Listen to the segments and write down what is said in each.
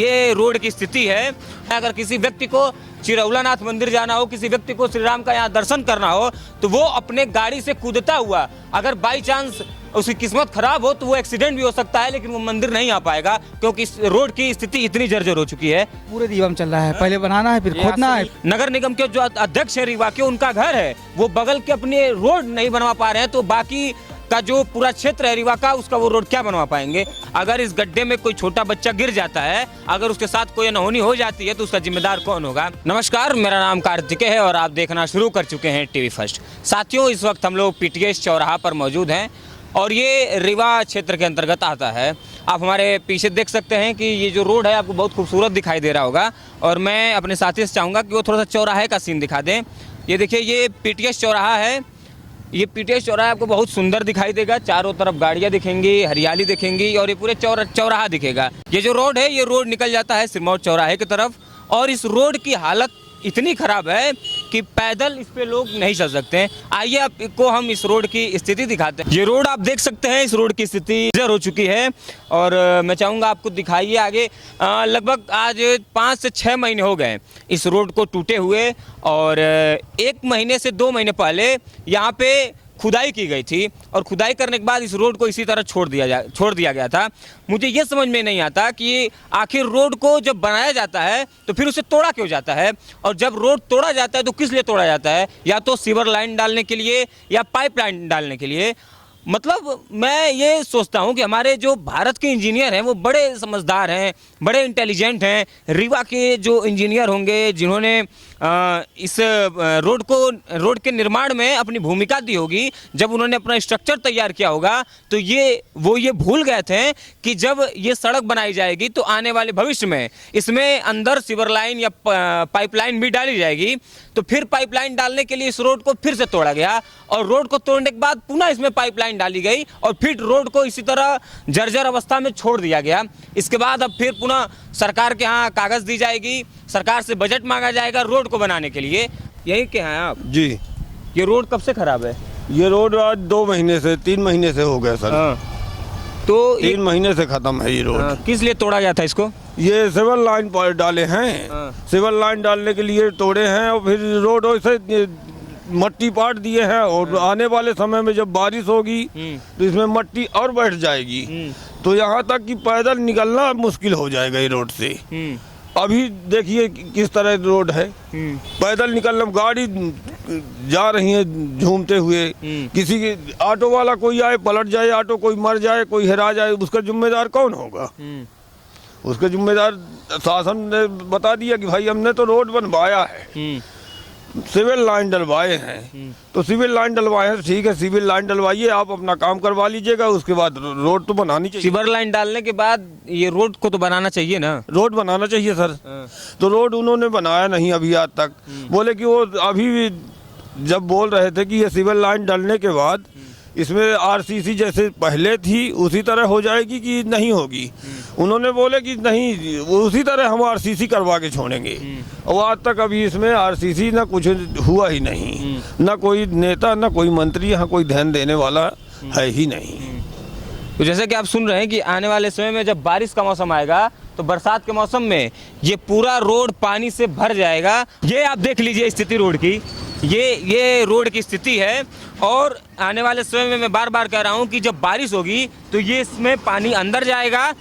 ये रोड की स्थिति है। अगर किसी व्यक्ति को चिरौलानाथ मंदिर जाना हो, किसी व्यक्ति को श्री राम का यहाँ दर्शन करना हो, तो वो अपने गाड़ी से कूदता हुआ, अगर बाई चांस उसकी किस्मत खराब हो तो वो एक्सीडेंट भी हो सकता है, लेकिन वो मंदिर नहीं आ पाएगा क्योंकि इस रोड की स्थिति इतनी जर्जर हो चुकी है। पूरे दीवार चल रहा है, पहले बनाना है फिर खोदना है। नगर निगम के जो अध्यक्ष है रीवा के, उनका घर है, वो बगल के अपने रोड नहीं बनवा पा रहे हैं, तो बाकी का जो पूरा क्षेत्र है रीवा का, उसका वो रोड क्या बनवा पाएंगे। अगर इस गड्ढे में कोई छोटा बच्चा गिर जाता है, अगर उसके साथ कोई अनहोनी हो जाती है, तो उसका जिम्मेदार कौन होगा। नमस्कार, मेरा नाम कार्तिकेय है और आप देखना शुरू कर चुके हैं टीवी फर्स्ट। साथियों, इस वक्त हम लोग पीटीएस चौराहा पर मौजूद हैं और ये रीवा क्षेत्र के अंतर्गत आता है। आप हमारे पीछे देख सकते हैं कि ये जो रोड है आपको बहुत खूबसूरत दिखाई दे रहा होगा, और मैं अपने साथी से चाहूँगा कि वो थोड़ा सा चौराहे का सीन दिखा दें। ये देखिए, ये पीटीएस चौराहा है। ये पीटीएस चौराहा आपको बहुत सुंदर दिखाई देगा, चारों तरफ गाड़ियाँ दिखेंगी, हरियाली दिखेंगी और ये पूरे चौराहा दिखेगा। ये जो रोड है, ये रोड निकल जाता है सिरमौर चौराहे की तरफ, और इस रोड की हालत इतनी खराब है कि पैदल इस पे लोग नहीं चल सकते हैं। आइए आपको हम इस रोड की स्थिति दिखाते हैं। ये रोड आप देख सकते हैं, इस रोड की स्थिति जर्जर हो चुकी है और मैं चाहूँगा आपको दिखाइए आगे। लगभग आज 5 से 6 महीने हो गए इस रोड को टूटे हुए, और 1 महीने से 2 महीने पहले यहाँ पे खुदाई की गई थी, और खुदाई करने के बाद इस रोड को इसी तरह छोड़ दिया गया था। मुझे ये समझ में नहीं आता कि आखिर रोड को जब बनाया जाता है तो फिर उसे तोड़ा क्यों जाता है, और जब रोड तोड़ा जाता है तो किस लिए तोड़ा जाता है, या तो सीवर लाइन डालने के लिए या पाइप लाइन डालने के लिए। मतलब मैं ये सोचता हूँ कि हमारे जो भारत के इंजीनियर हैं वो बड़े समझदार हैं, बड़े इंटेलिजेंट हैं। रीवा के जो इंजीनियर होंगे जिन्होंने इस रोड के निर्माण में अपनी भूमिका दी होगी, जब उन्होंने अपना स्ट्रक्चर तैयार किया होगा, तो वो ये भूल गए थे कि जब ये सड़क बनाई जाएगी तो आने वाले भविष्य में इसमें अंदर सीवर लाइन या पाइपलाइन भी डाली जाएगी। तो फिर पाइपलाइन डालने के लिए इस रोड को फिर से तोड़ा गया, और रोड को तोड़ने के बाद पुनः इसमें पाइपलाइन डाली गई, और फिर रोड को इसी तरह जर्जर अवस्था में छोड़ दिया गया। इसके बाद अब फिर पुनः सरकार के यहाँ कागज दी जाएगी, सरकार से बजट मांगा जाएगा रोड को बनाने के लिए। यही क्या है आप जी? ये रोड कब से खराब है? ये रोड आज 2 महीने से 3 महीने से हो गए सर। तो 3 महीने से खत्म है ये रोड। किस लिए तोड़ा गया था इसको? ये सिवर लाइन पर डाले हैं, सिवर लाइन डालने के लिए तोड़े हैं, और फिर रोड वैसे मट्टी पाट दिए हैं, और आने वाले समय में जब बारिश होगी तो इसमें मट्टी और बैठ जाएगी, तो यहाँ तक कि पैदल निकलना मुश्किल हो जाएगा ये रोड से। अभी देखिए किस तरह रोड है, पैदल निकलना, गाड़ी जा रही है झूमते हुए, किसी के ऑटो वाला कोई आए पलट जाए ऑटो, कोई मर जाए, कोई हेरा जाए, उसका जिम्मेदार कौन होगा? उसका जिम्मेदार शासन ने बता दिया कि भाई हमने तो रोड बनवाया है, सिविल लाइन डलवाए हैं, तो सिविल लाइन डलवाए हैं, ठीक है सिविल लाइन डलवाइए, आप अपना काम करवा लीजिएगा, उसके बाद रोड तो बनानी चाहिए। सिविल लाइन डालने के बाद ये रोड को तो बनाना चाहिए ना? रोड बनाना चाहिए सर। तो रोड उन्होंने बनाया नहीं अभी आज तक। बोले कि वो अभी भी जब बोल रहे थे कि ये सिविल लाइन डलने के बाद इसमें आरसीसी जैसे पहले थी उसी तरह हो जाएगी कि नहीं होगी। उन्होंने बोले कि नहीं, उसी तरह हम आरसीसी करवा के छोड़ेंगे, और आज तक अभी इसमें आरसीसी ना कुछ हुआ ही नहीं, ना कोई नेता ना कोई मंत्री यहाँ कोई ध्यान देने वाला है ही नहीं। तो जैसे कि आप सुन रहे हैं कि आने वाले समय में जब बारिश का मौसम आएगा तो बरसात के मौसम में ये पूरा रोड पानी से भर जाएगा। ये आप देख लीजिए स्थिति रोड की, ये रोड की स्थिति है, और आने वाले समय में मैं बार बार कह रहा हूँ कि जब बारिश होगी तो ये इसमें पानी अंदर जाएगा,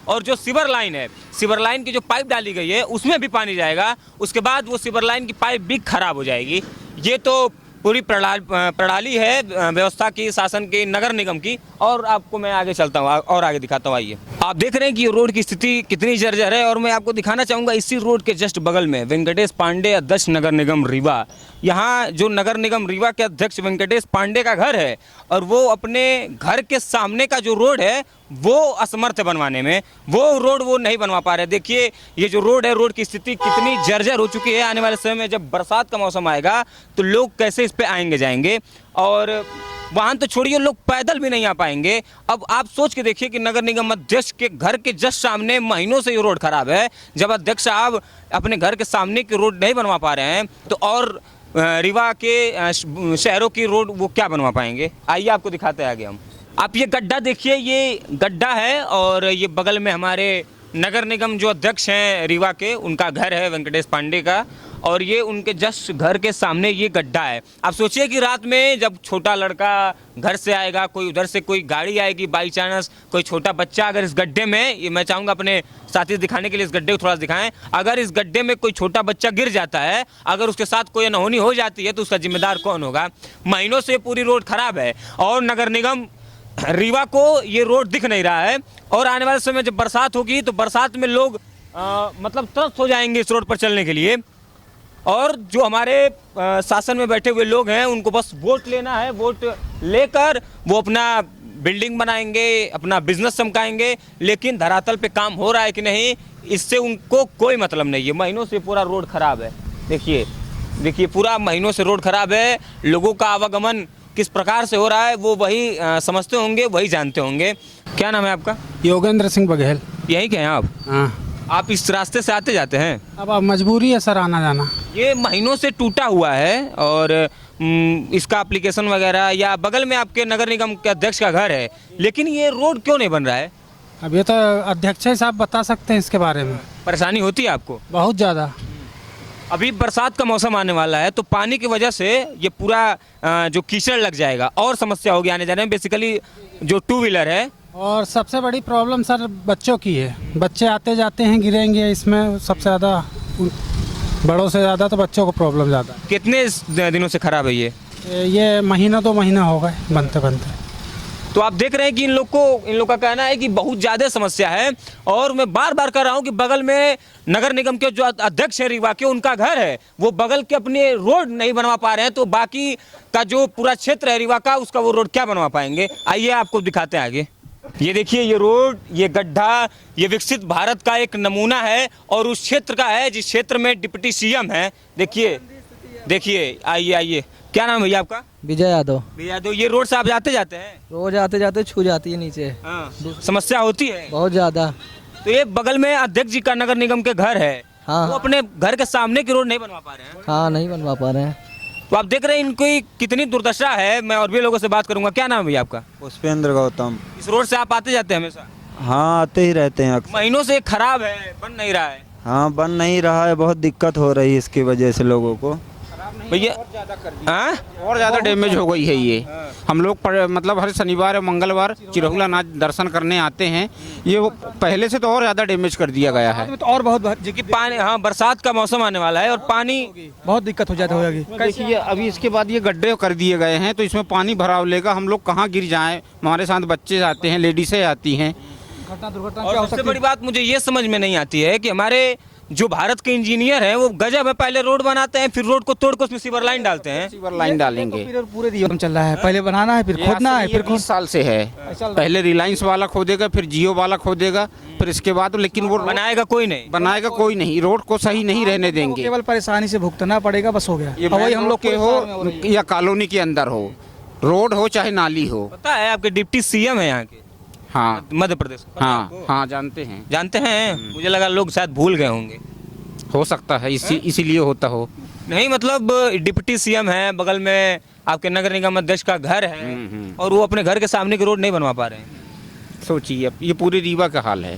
और जो सीवर लाइन है, सीवर लाइन की जो पाइप डाली गई है उसमें भी पानी जाएगा। उसके बाद वो सीवर लाइन की पाइप भी खराब हो जाएगी। ये तो पूरी प्रणाली है व्यवस्था की, शासन की, नगर निगम की। और आपको मैं आगे चलता हूँ और आगे दिखाता हूँ। आइए, आप देख रहे हैं कि ये रोड की स्थिति कितनी जर्जर है, और मैं आपको दिखाना चाहूँगा इसी रोड के जस्ट बगल में वेंकटेश पांडे अध्यक्ष नगर निगम रीवा। यहाँ जो नगर निगम रीवा के अध्यक्ष वेंकटेश पांडे का घर है, और वो अपने घर के सामने का जो रोड है वो असमर्थ है बनवाने में, वो रोड वो नहीं बनवा पा रहे। देखिए ये जो रोड है, रोड की स्थिति कितनी जर्जर हो चुकी है। आने वाले समय में जब बरसात का मौसम आएगा तो लोग कैसे इस पे आएंगे जाएंगे, और वाहन तो छोड़िए, लोग पैदल भी नहीं आ पाएंगे। अब आप सोच के देखिए कि नगर निगम अध्यक्ष के घर के जस्ट सामने महीनों से ये रोड खराब है। जब अध्यक्ष साहब अपने घर के सामने की रोड नहीं बनवा पा रहे हैं तो और रीवा के शहरों की रोड वो क्या बनवा पाएंगे। आइए आपको दिखाते हैं आगे हम। आप ये गड्ढा देखिए, ये गड्ढा है, और ये बगल में हमारे नगर निगम जो अध्यक्ष हैं रीवा के, उनका घर है वेंकटेश पांडे का, और ये उनके जस्ट घर के सामने ये गड्ढा है। आप सोचिए कि रात में जब छोटा लड़का घर से आएगा, कोई उधर से कोई गाड़ी आएगी, बाई चांस कोई छोटा बच्चा अगर इस गड्ढे में, ये मैं चाहूँगा अपने साथी दिखाने के लिए इस गड्ढे को थोड़ा दिखाएं, अगर इस गड्ढे में कोई छोटा बच्चा गिर जाता है, अगर उसके साथ कोई अनहोनी हो जाती है तो उसका जिम्मेदार कौन होगा? महीनों से पूरी रोड खराब है और नगर निगम रीवा को ये रोड दिख नहीं रहा है। और आने वाले समय जब बरसात होगी तो बरसात में लोग मतलब त्रस्त हो जाएंगे इस रोड पर चलने के लिए। और जो हमारे शासन में बैठे हुए लोग हैं उनको बस वोट लेना है, वोट लेकर वो अपना बिल्डिंग बनाएंगे, अपना बिजनेस चमकाएंगे, लेकिन धरातल पे काम हो रहा है कि नहीं इससे उनको कोई मतलब नहीं है। महीनों से पूरा रोड खराब है, देखिए पूरा महीनों से रोड खराब है। लोगों का आवागमन किस प्रकार से हो रहा है वो वही समझते होंगे, वही जानते होंगे। क्या नाम है आपका? योगेंद्र सिंह बघेल। यहीं के हैं आप? हाँ, आप इस रास्ते से आते जाते हैं? अब मजबूरी है सर आना जाना। ये महीनों से टूटा हुआ है और इसका एप्लीकेशन वगैरह, या बगल में आपके नगर निगम के अध्यक्ष का घर है, लेकिन ये रोड क्यों नहीं बन रहा है? अब ये तो अध्यक्ष साहब बता सकते हैं इसके बारे में। परेशानी होती है आपको? बहुत ज़्यादा। अभी बरसात का मौसम आने वाला है तो पानी की वजह से ये पूरा जो कीचड़ लग जाएगा और समस्या होगी आने जाने में, बेसिकली जो टू व्हीलर है। और सबसे बड़ी प्रॉब्लम सर बच्चों की है, बच्चे आते जाते हैं गिरेंगे, इसमें सबसे ज़्यादा, बड़ों से ज़्यादा तो बच्चों को प्रॉब्लम ज़्यादा। कितने दिनों से खराब है ये महीना 2 महीना हो गए बनते बनते। तो आप देख रहे हैं कि इन लोग का कहना है कि बहुत ज़्यादा समस्या है। और मैं बार बार कह रहा हूं कि बगल में नगर निगम के जो अध्यक्ष है रीवा के, उनका घर है, वो बगल के अपने रोड नहीं बनवा पा रहे हैं, तो बाकी का जो पूरा क्षेत्र है रीवा का, उसका वो रोड क्या बनवा पाएंगे? आइए आपको दिखाते हैं आगे। ये देखिए ये रोड, ये गड्ढा, ये विकसित भारत का एक नमूना है और उस क्षेत्र का है जिस क्षेत्र में डिप्टी सीएम है। देखिए आइए। क्या नाम है भैया आपका? विजय यादव। विजय यादव। ये रोड से आप जाते जाते हैं? रोज आते जाते छू जाती है नीचे। हाँ। समस्या होती है बहुत ज्यादा। तो ये बगल में अध्यक्ष जी का नगर निगम के घर है, हाँ। वो अपने घर के सामने की रोड नहीं बनवा पा रहे हैं। हाँ, नहीं बनवा पा रहे हैं। तो आप देख रहे हैं इनकी कितनी दुर्दशा है। मैं और भी लोगों से बात करूंगा। क्या नाम है भैया आपका? पुष्पेंद्र गौतम। इस रोड से आप आते जाते हैं हमेशा? हाँ, आते ही रहते हैं अक्सर। महीनों से खराब है, बन नहीं रहा है। हाँ, बन नहीं रहा है, बहुत दिक्कत हो रही है इसकी वजह से लोगों को। भैया और ज़्यादा डैमेज हो गई है ये। हम लोग मतलब हर शनिवार और मंगलवार चिरहुला नाच दर्शन करने आते हैं, ये वो पहले से तो और ज़्यादा डैमेज कर दिया गया है। तो और बहुत जी पानी, हाँ बरसात का मौसम आने वाला है और पानी बहुत दिक्कत हो जाती होगी। देखिए अभी इसके बाद ये गड्ढे कर दिए गए हैं तो इसमें पानी भराव लेगा, हम लोग कहाँ गिर जाएं। हमारे साथ बच्चे आते हैं, लेडीसें आती हैं। दुर्घटना और सबसे बड़ी बात मुझे ये समझ में नहीं आती है कि हमारे जो भारत के इंजीनियर हैं वो गजब है, पहले रोड बनाते हैं, फिर रोड को तोड़ कर उसमें सीवर लाइन डालते हैं। सीवर लाइन डालेंगे। पूरे दिया चल रहा है, पहले बनाना है, फिर खोदना है, फिर 20 साल से है। पहले रिलायंस वाला खोदेगा, फिर जियो वाला खोदेगा, फिर इसके बाद लेकिन वो बनाएगा कोई नहीं, रोड को सही नहीं रहने देंगे। केवल परेशानी से भुगतना पड़ेगा, बस हो गया। ये वही हम लोग के हो या कॉलोनी के अंदर हो, रोड हो चाहे नाली हो। पता है आपके डिप्टी सीएम है यहाँ के? हाँ, मध्य प्रदेश। हाँ जानते हैं। मुझे लगा लोग शायद भूल गए होंगे। हो सकता है इसीलिए होता हो। नहीं मतलब डिप्टी सीएम है, बगल में आपके नगर निगम अध्यक्ष का घर है और वो अपने घर के सामने की रोड नहीं बनवा पा रहे हैं। सोचिए अब ये पूरे रीवा का हाल है।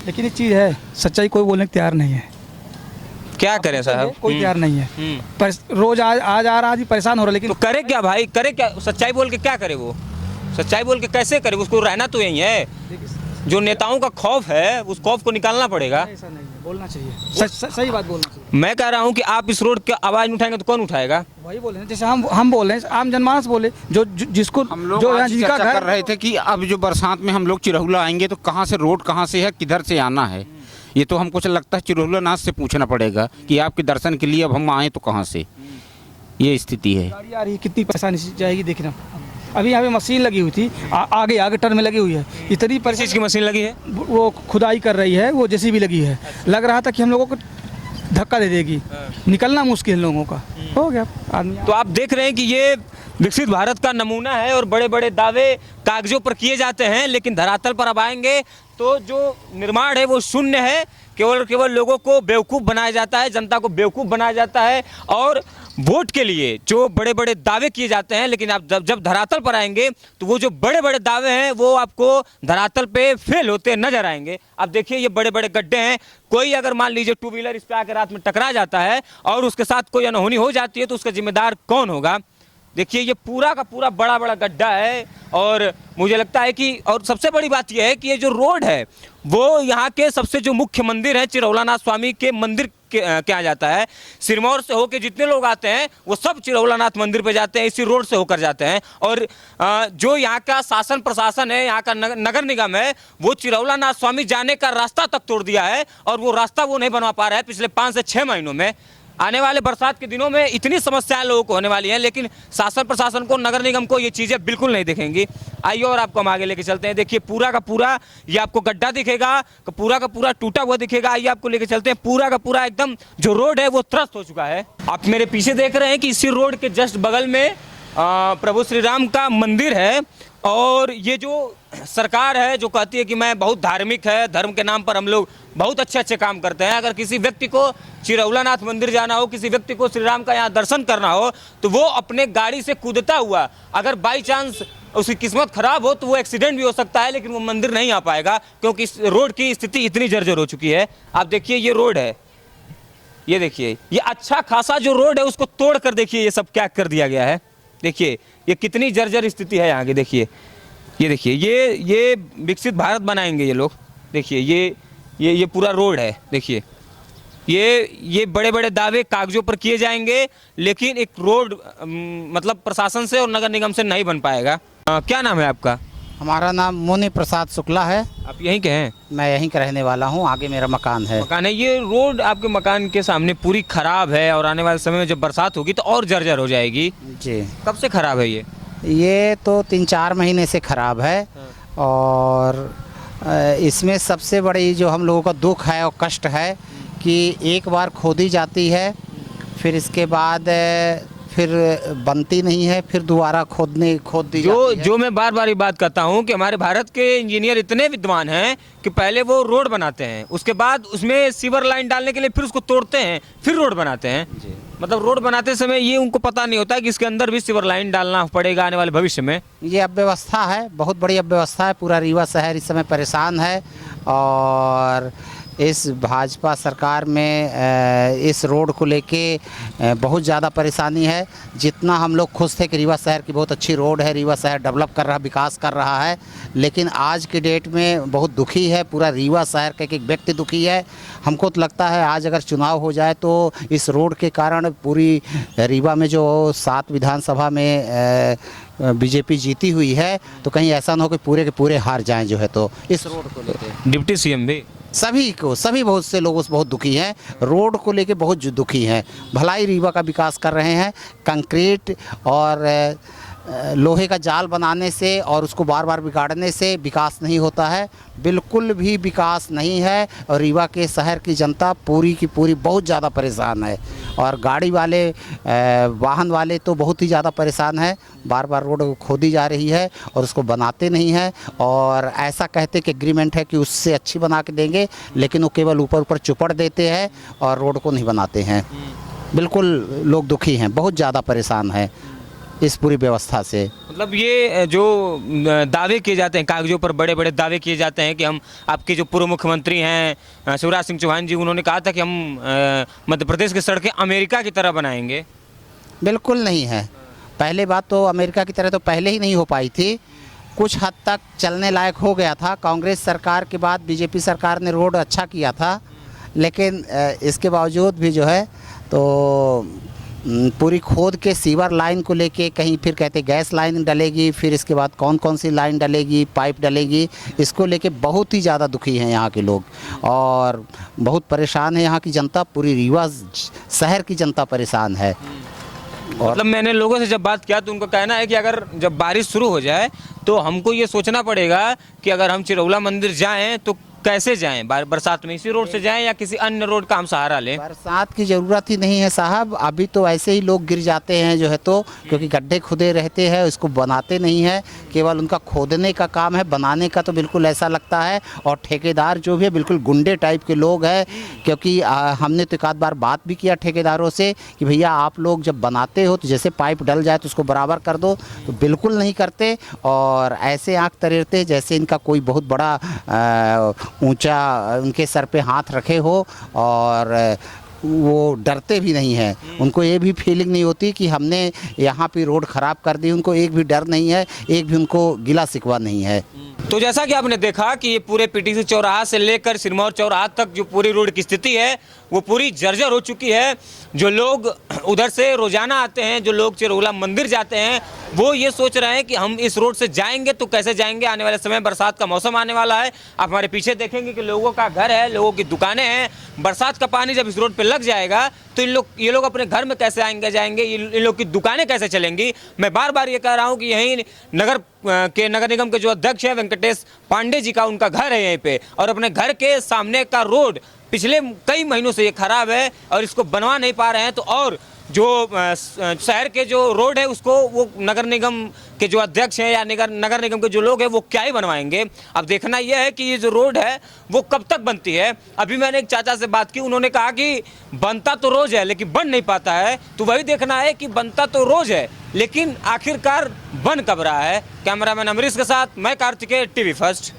लेकिन एक चीज है, सच्चाई कोई बोलने को तैयार नहीं है। क्या करें साहब? कोई तैयार नहीं है। पर रोज आज ही परेशान हो रहा है। लेकिन तो करे क्या भाई, करे क्या? सच्चाई बोल के क्या करे वो? सच्चाई बोल के कैसे करे? उसको रहना तो यही है। जो नेताओं का खौफ है उस खौफ को निकालना पड़ेगा। ऐसा नहीं है, बोलना चाहिए, सही बात बोलना चाहिए। मैं कह रहा हूँ कि आप इस रोड की आवाज नहीं उठाएंगे तो कौन उठाएगा? वही बोले हैं, जैसे हम बोल रहे हैं, आम जनमानस बोले, जिसको हम लोग जो आज जिनका चर्चा घर कर रहे थे कि अब जो बरसात में हम लोग चिरहुला आएंगे तो कहाँ से रोड कहाँ से है, किधर से आना है। ये तो हमको लगता है चिरहुला नाथ से पूछना पड़ेगा कि आपके दर्शन के लिए अब हम आए तो कहाँ से। ये स्थिति है। गाड़ी आ रही है, कितनी परेशानी से जाएगी देखना। अभी यहाँ पे मशीन लगी हुई थी, आगे टर्न में लगी हुई है, इतनी चीज़ की मशीन लगी है, वो खुदाई कर रही है, वो जेसीबी लगी है। लग रहा था कि हम लोगों को धक्का दे देगी, निकलना मुश्किल लोगों का हो गया आदमी। तो आप देख रहे हैं कि ये विकसित भारत का नमूना है और बड़े बड़े दावे कागजों पर किए जाते हैं, लेकिन धरातल पर अब आएंगे तो जो निर्माण है वो शून्य है। केवल लोगों को बेवकूफ़ बनाया जाता है, जनता को बेवकूफ़ बनाया जाता है और वोट के लिए जो बड़े बड़े दावे किए जाते हैं, लेकिन आप जब धरातल पर आएंगे तो वो जो बड़े बड़े दावे हैं वो आपको धरातल पे फेल होते नजर आएंगे। अब देखिए ये बड़े बड़े गड्ढे हैं, कोई अगर मान लीजिए टू व्हीलर इस पे आकर रात में टकरा जाता है और उसके साथ कोई अनहोनी हो जाती है तो उसका जिम्मेदार कौन होगा। देखिए ये पूरा का पूरा बड़ा बड़ा गड्ढा है और मुझे लगता है कि, और सबसे बड़ी बात यह है कि ये जो रोड है वो यहाँ के सबसे जो मुख्य मंदिर है चिरौलानाथ स्वामी के मंदिर क्या जाता है। सिरमौर से होकर जितने लोग आते हैं वो सब चिरौलानाथ मंदिर पे जाते हैं, इसी रोड से होकर जाते हैं। और जो यहाँ का शासन प्रशासन है, यहाँ का नगर निगम है, वो चिरौलानाथ स्वामी जाने का रास्ता तक तोड़ दिया है और वो रास्ता वो नहीं बनवा पा रहा है पिछले 5 से 6 महीनों में। आने वाले बरसात के दिनों में इतनी समस्याएं लोगों को होने वाली हैं, लेकिन शासन प्रशासन को, नगर निगम को ये चीज़ें बिल्कुल नहीं दिखेंगी। आइए और आपको हम आगे लेके चलते हैं। देखिए पूरा का पूरा ये आपको गड्ढा दिखेगा, पूरा का पूरा टूटा हुआ दिखेगा। आइए आपको लेके चलते हैं। पूरा का पूरा एकदम जो रोड है वो त्रस्त हो चुका है। आप मेरे पीछे देख रहे हैं कि इसी रोड के जस्ट बगल में प्रभु श्री राम का मंदिर है। और ये जो सरकार है जो कहती है कि मैं बहुत धार्मिक है, धर्म के नाम पर हम लोग बहुत अच्छे अच्छे काम करते हैं, अगर किसी व्यक्ति को चिरौलानाथ मंदिर जाना हो, किसी व्यक्ति को श्री राम का यहाँ दर्शन करना हो तो वो अपने गाड़ी से कूदता हुआ, अगर बाई चांस उसकी किस्मत खराब हो तो वो एक्सीडेंट भी हो सकता है, लेकिन वो मंदिर नहीं आ पाएगा क्योंकि इस रोड की स्थिति इतनी जर्जर हो चुकी है। आप देखिए ये रोड है, ये देखिए ये अच्छा खासा जो रोड है उसको तोड़ कर देखिए ये सब क्या कर दिया गया है। देखिए ये कितनी जर्जर स्थिति है यहाँ की। देखिए ये देखिए ये विकसित भारत बनाएंगे ये लोग। देखिए ये पूरा रोड है। देखिए ये बड़े बड़े दावे कागजों पर किए जाएंगे, लेकिन एक रोड मतलब प्रशासन से और नगर निगम से नहीं बन पाएगा। क्या नाम है आपका? हमारा नाम मुनि प्रसाद शुक्ला है। आप यहीं के हैं? मैं यहीं का रहने वाला हूँ, आगे मेरा मकान है। मकान है। ये रोड आपके मकान के सामने पूरी खराब है और आने वाले समय में जब बरसात होगी तो और जर्जर हो जाएगी। जी। कब से खराब है ये तो 3-4 महीने से खराब है। और इसमें सबसे बड़ी जो हम लोगों का दुख है और कष्ट है कि एक बार खोदी जाती है, फिर इसके बाद फिर बनती नहीं है, फिर दोबारा खोद दी जाती है। जो मैं बार बार ये बात करता हूँ कि हमारे भारत के इंजीनियर इतने विद्वान हैं कि पहले वो रोड बनाते हैं, उसके बाद उसमें सीवर लाइन डालने के लिए फिर उसको तोड़ते हैं, फिर रोड बनाते हैं। मतलब रोड बनाते समय ये उनको पता नहीं होता कि इसके अंदर भी सीवर लाइन डालना पड़ेगा आने वाले भविष्य में। ये अव्यवस्था है, बहुत बड़ी अव्यवस्था है। पूरा रीवा शहर इस समय परेशान है और इस भाजपा सरकार में इस रोड को लेके बहुत ज़्यादा परेशानी है। जितना हम लोग खुश थे कि रीवा शहर की बहुत अच्छी रोड है, रीवा शहर डेवलप कर रहा, विकास कर रहा है, लेकिन आज के डेट में बहुत दुखी है पूरा रीवा शहर का। एक व्यक्ति दुखी है। हमको तो लगता है आज अगर चुनाव हो जाए तो इस रोड के कारण पूरी रीवा में जो 7 विधानसभा में बीजेपी जीती हुई है तो कहीं ऐसा ना हो कि पूरे के पूरे हार जाएं जो है तो इस रोड को लेकर। डिप्टी सीएम भी सभी बहुत से लोग बहुत दुखी हैं, रोड को लेके बहुत दुखी हैं। भलाई रीवा का विकास कर रहे हैं, कंक्रीट और लोहे का जाल बनाने से और उसको बार बार बिगाड़ने से विकास नहीं होता है, बिल्कुल भी विकास नहीं है। और रीवा के शहर की जनता पूरी की पूरी बहुत ज़्यादा परेशान है और गाड़ी वाले वाहन वाले तो बहुत ही ज़्यादा परेशान है। बार बार रोड खोदी जा रही है और उसको बनाते नहीं हैं और ऐसा कहते कि एग्रीमेंट है कि उससे अच्छी बना के देंगे, लेकिन वो केवल ऊपर ऊपर चुपड़ देते हैं और रोड को नहीं बनाते हैं। बिल्कुल लोग दुखी हैं, बहुत ज़्यादा परेशान हैं इस पूरी व्यवस्था से। मतलब ये जो दावे किए जाते हैं, कागजों पर बड़े बड़े दावे किए जाते हैं कि हम आपके जो पूर्व मुख्यमंत्री हैं शिवराज सिंह चौहान जी, उन्होंने कहा था कि हम मध्य प्रदेश की सड़कें अमेरिका की तरह बनाएंगे। बिल्कुल नहीं है। पहले बात तो अमेरिका की तरह तो पहले ही नहीं हो पाई थी, कुछ हद तक चलने लायक हो गया था। कांग्रेस सरकार के बाद बीजेपी सरकार ने रोड अच्छा किया था, लेकिन इसके बावजूद भी जो है तो पूरी खोद के सीवर लाइन को लेके कहीं फिर कहते गैस लाइन डलेगी, फिर इसके बाद कौन कौन सी लाइन डलेगी, पाइप डलेगी, इसको लेके बहुत ही ज़्यादा दुखी हैं यहाँ के लोग और बहुत परेशान है यहाँ की जनता। पूरी रीवा शहर की जनता परेशान है। मतलब मैंने लोगों से जब बात किया तो उनका कहना है कि अगर जब बारिश शुरू हो जाए तो हमको ये सोचना पड़ेगा कि अगर हम चिरौला मंदिर जाएं तो कैसे जाएं बरसात में? इसी रोड से जाएं या किसी अन्य रोड का हम सहारा लें? बरसात की ज़रूरत ही नहीं है साहब, अभी तो ऐसे ही लोग गिर जाते हैं जो है, तो क्योंकि गड्ढे खुदे रहते हैं, इसको बनाते नहीं है, केवल उनका खोदने का काम है, बनाने का तो बिल्कुल ऐसा लगता है। और ठेकेदार जो भी है बिल्कुल गुंडे टाइप के लोग हैं, क्योंकि हमने तो एक आध बार बात भी किया ठेकेदारों से कि भैया आप लोग जब बनाते हो तो जैसे पाइप डल जाए तो उसको बराबर कर दो, तो बिल्कुल नहीं करते और ऐसे आँख तरेरते जैसे इनका कोई बहुत बड़ा ऊंचा उनके सर पे हाथ रखे हो, और वो डरते भी नहीं हैं। उनको ये भी फीलिंग नहीं होती कि हमने यहाँ पे रोड ख़राब कर दी, उनको एक भी डर नहीं है, एक भी उनको गिला शिकवा नहीं है। तो जैसा कि आपने देखा कि ये पूरे पीटीसी चौराहा से लेकर सिरमौर चौराहा तक जो पूरी रोड की स्थिति है वो पूरी जर्जर हो चुकी है। जो लोग उधर से रोजाना आते हैं, जो लोग चिरहुला मंदिर जाते हैं, वो ये सोच रहे हैं कि हम इस रोड से जाएंगे तो कैसे जाएंगे। आने वाले समय बरसात का मौसम आने वाला है। आप हमारे पीछे देखेंगे कि लोगों का घर है, लोगों की दुकानें हैं। बरसात का पानी जब इस रोड पे लग जाएगा तो ये लोग अपने घर में कैसे आएंगे जाएंगे, इन लोग की दुकानें कैसे चलेंगी। मैं बार बार ये कह रहा हूँ कि यहीं नगर निगम के जो अध्यक्ष हैं वेंकटेश पांडे जी का उनका घर है यहीं पे, और अपने घर के सामने का रोड पिछले कई महीनों से ये खराब है और इसको बनवा नहीं पा रहे हैं। तो और जो शहर के जो रोड है उसको वो नगर निगम के जो अध्यक्ष हैं या नगर निगम के जो लोग हैं वो क्या ही बनवाएंगे। अब देखना यह है कि ये जो रोड है वो कब तक बनती है। अभी मैंने एक चाचा से बात की, उन्होंने कहा कि बनता तो रोज है लेकिन बन नहीं पाता है। तो वही देखना है कि बनता तो रोज है लेकिन आखिरकार बन कब रहा है। कैमरामैन अमरीश के साथ मैं कार्तिकेय, टीवी फर्स्ट।